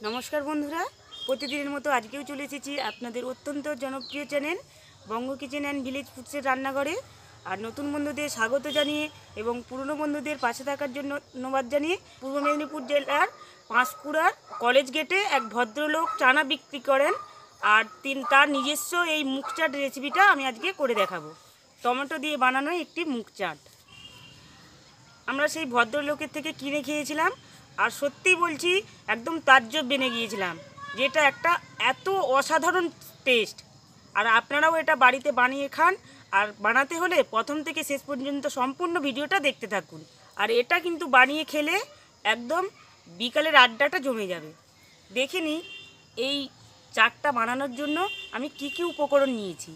নমস্কার বন্ধুরা, প্রতিদিনের মতো আজকেও চলে এসেছি আপনাদের অত্যন্ত জনপ্রিয় channel Banga kitchen and village ফুডসের রান্নাঘরে। আর নতুন বন্ধুদের স্বাগত জানিয়ে এবং পুরনো বন্ধুদের পাশে থাকার জন্য ধন্যবাদ জানিয়ে পূর্ব মেদিনীপুর জেলার পাঁশকুড়ার কলেজ গেটে এক ভদ্রলোক চানা বিক্রি করেন, আর তার নিজস্ব এই মুখ চাট রেসিপিটা আমি আজকে করে দেখাবো। টমেটো দিয়ে বানানো একটি মুখ চাট আমরা সেই ভদ্রলোকের থেকে কিনে খেয়েছিলাম, আর সত্যি বলছি একদম তাজ্জব বেনে গিয়েছিলাম, যেটা একটা এত অসাধারণ টেস্ট। আর আপনারাও এটা বাড়িতে বানিয়ে খান, আর বানাতে হলে প্রথম থেকে শেষ পর্যন্ত সম্পূর্ণ ভিডিওটা দেখতে থাকুন। আর এটা কিন্তু বানিয়ে খেলে একদম বিকালের আড্ডাটা জমে যাবে। দেখে নিই এই চাটটা বানানোর জন্য আমি কি কি উপকরণ নিয়েছি।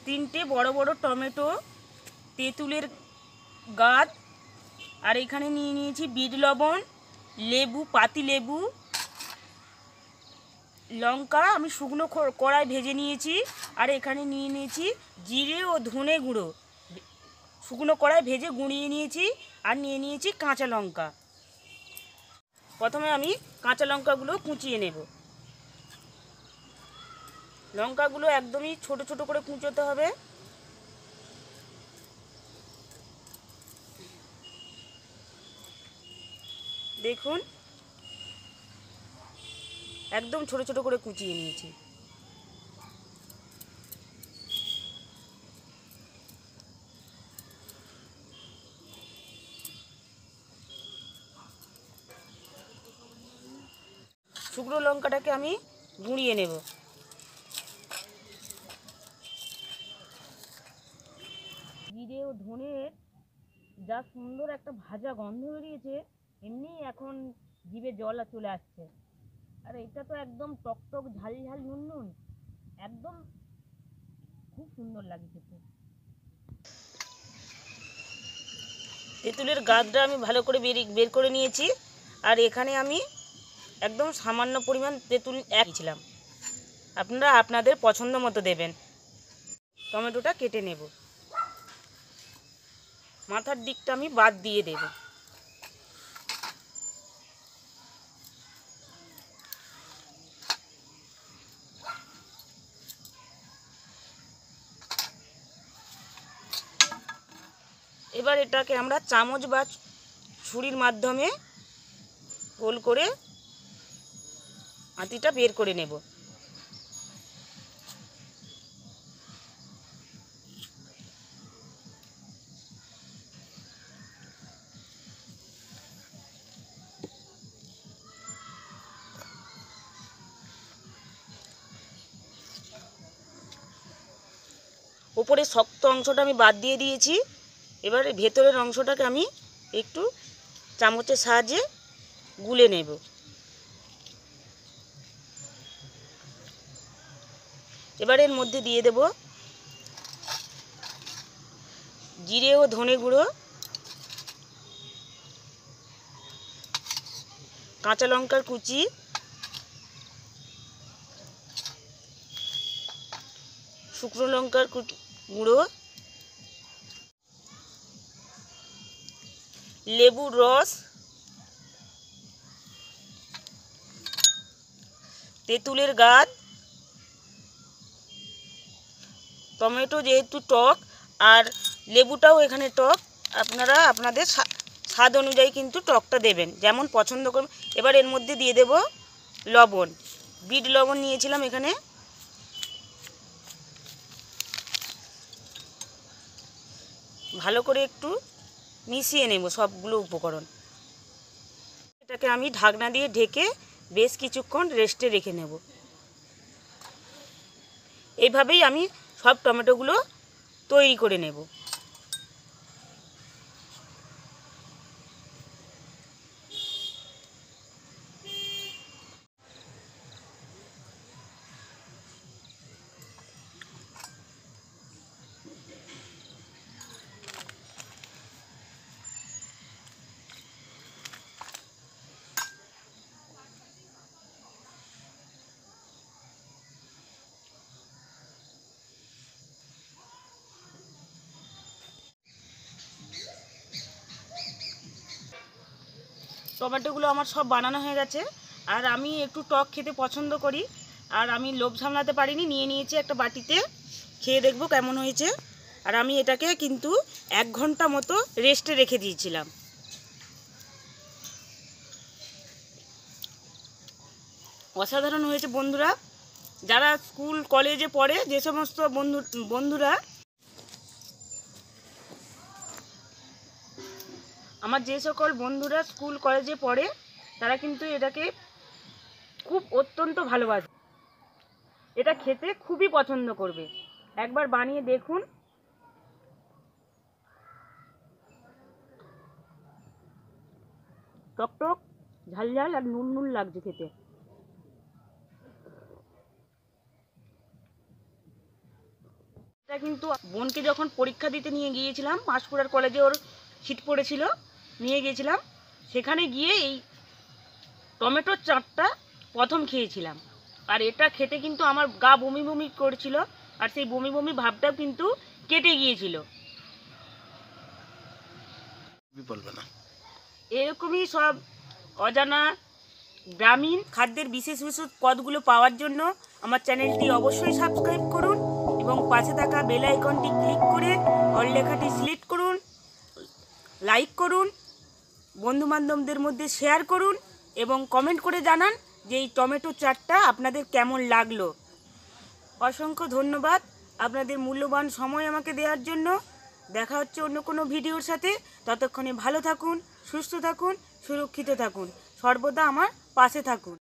3টে বড় বড় টমেটো, তেঁতুলের গাছ, আর এখানে নিয়েছি বিট লবণ, লেবু, পাতি লেবু, লঙ্কা আমি শুকনো কড়াই ভেজে নিয়েছি, আর এখানে নিয়েছি জিরে ও ধনে গুঁড়ো শুকনো কড়াই ভেজে গুঁড়িয়ে নিয়েছি, আর নিয়েছি কাঁচা লঙ্কা। প্রথমে আমি কাঁচা লঙ্কাগুলো কুচিয়ে নেব। লঙ্কাগুলো একদমই ছোট ছোট করে কুচোতে হবে। দেখুন একদম ছোট ছোট করে কুচিয়ে নিয়েছি। শুকনো লঙ্কাটাকে আমি গুঁড়িয়ে নেব। জিরে ও ধনের যা সুন্দর একটা ভাজা গন্ধ বেরিয়েছে, এমনি এখন জিভে জল চলে আসছে। আর এটা তো একদম টকটক ঝাল ঝাল নুন নুন, একদম খুব সুন্দর লাগে খেতে। তেঁতুলের গাছটা আমি ভালো করে বের করে নিয়েছি, আর এখানে আমি একদম সামান্য পরিমাণ তেঁতুল দিয়েছিলাম। আপনারা আপনাদের পছন্দ মতো দেবেন। টমেটোটা কেটে নেব, মাথার দিকটা আমি বাদ দিয়ে দেব। এবার এটাকে আমরা চামচ বা ছুরির মাধ্যমে গোল করে আঁতিটা বের করে নেব। উপরে শক্ত অংশটা আমি বাদ দিয়ে দিয়েছি। এবার ভেতরের অংশটাকে আমি একটু চামচের সাহায্যে গুলে নেব। এবার এর মধ্যে দিয়ে দেব জিরে ও ধনে গুঁড়ো, কাঁচা লঙ্কার কুচি, শুকনো লঙ্কার গুঁড়ো, লেবুর রস, তেঁতুলের গাছ, টমেটো যেহেতু টক আর লেবুটাও এখানে টক, আপনারা আপনাদের স্বাদ অনুযায়ী কিন্তু টকটা দেবেন, যেমন পছন্দ করুন। এবার এর মধ্যে দিয়ে দেব লবণ। বিট লবণ নিয়েছিলাম এখানে। ভালো করে একটু মিশিয়ে নেব সবগুলো উপকরণ। এটাকে আমি ঢাকনা দিয়ে ঢেকে বেশ কিছুক্ষণ রেস্টে রেখে নেব। এইভাবেই আমি সব টমেটোগুলো তৈরি করে নেব। টমেটোগুলো আমার সব বানানো হয়ে গেছে। আর আমি একটু টক খেতে পছন্দ করি, আর আমি লোভ সামলাতে পারিনি, নিয়ে নিয়েছি একটা বাটিতে। খেয়ে দেখবো কেমন হয়েছে। আর আমি এটাকে কিন্তু 1 ঘন্টা মতো রেস্টে রেখে দিয়েছিলাম। অসাধারণ হয়েছে বন্ধুরা। যারা স্কুল কলেজে পড়ে, যে সমস্ত বন্ধুরা আমার যে সকল বন্ধুরা স্কুল কলেজে পড়ে, তারা কিন্তু এটাকে খুব অত্যন্ত ভালোবাসে। এটা খেতে খুবই পছন্দ করবে। একবার বানিয়ে দেখুন। টকটক, ঝাল ঝাল আর নুন নুন লাগছে খেতে। এটা কিন্তু বোনকে যখন পরীক্ষা দিতে নিয়ে গিয়েছিলাম, পাঁশকুড়ার কলেজে ওর সিট পড়েছিল, নিয়ে গিয়েছিলাম, সেখানে গিয়ে এই টমেটোর চাটটা প্রথম খেয়েছিলাম। আর এটা খেতে কিন্তু আমার গা বমি বমি করছিল, আর সেই বমি বমি ভাবটাও কিন্তু কেটে গিয়েছিল। বলবে না, এরকমই সব অজানা গ্রামীণ খাদ্যের বিশেষ বিশেষ পদগুলো পাওয়ার জন্য আমার চ্যানেলটি অবশ্যই সাবস্ক্রাইব করুন এবং পাশে থাকা বেল আইকনটি ক্লিক করে অল লেখাটি সিলেক্ট করুন, লাইক করুন, বন্ধুবান্ধবদের মধ্যে শেয়ার করুন এবং কমেন্ট করে জানান যে এই টমেটো চাটটা আপনাদের কেমন লাগলো। অসংখ্য ধন্যবাদ আপনাদের মূল্যবান সময় আমাকে দেওয়ার জন্য। দেখা হচ্ছে অন্য কোনো ভিডিওর সাথে। ততক্ষণে ভালো থাকুন, সুস্থ থাকুন, সুরক্ষিত থাকুন, সর্বদা আমার পাশে থাকুন।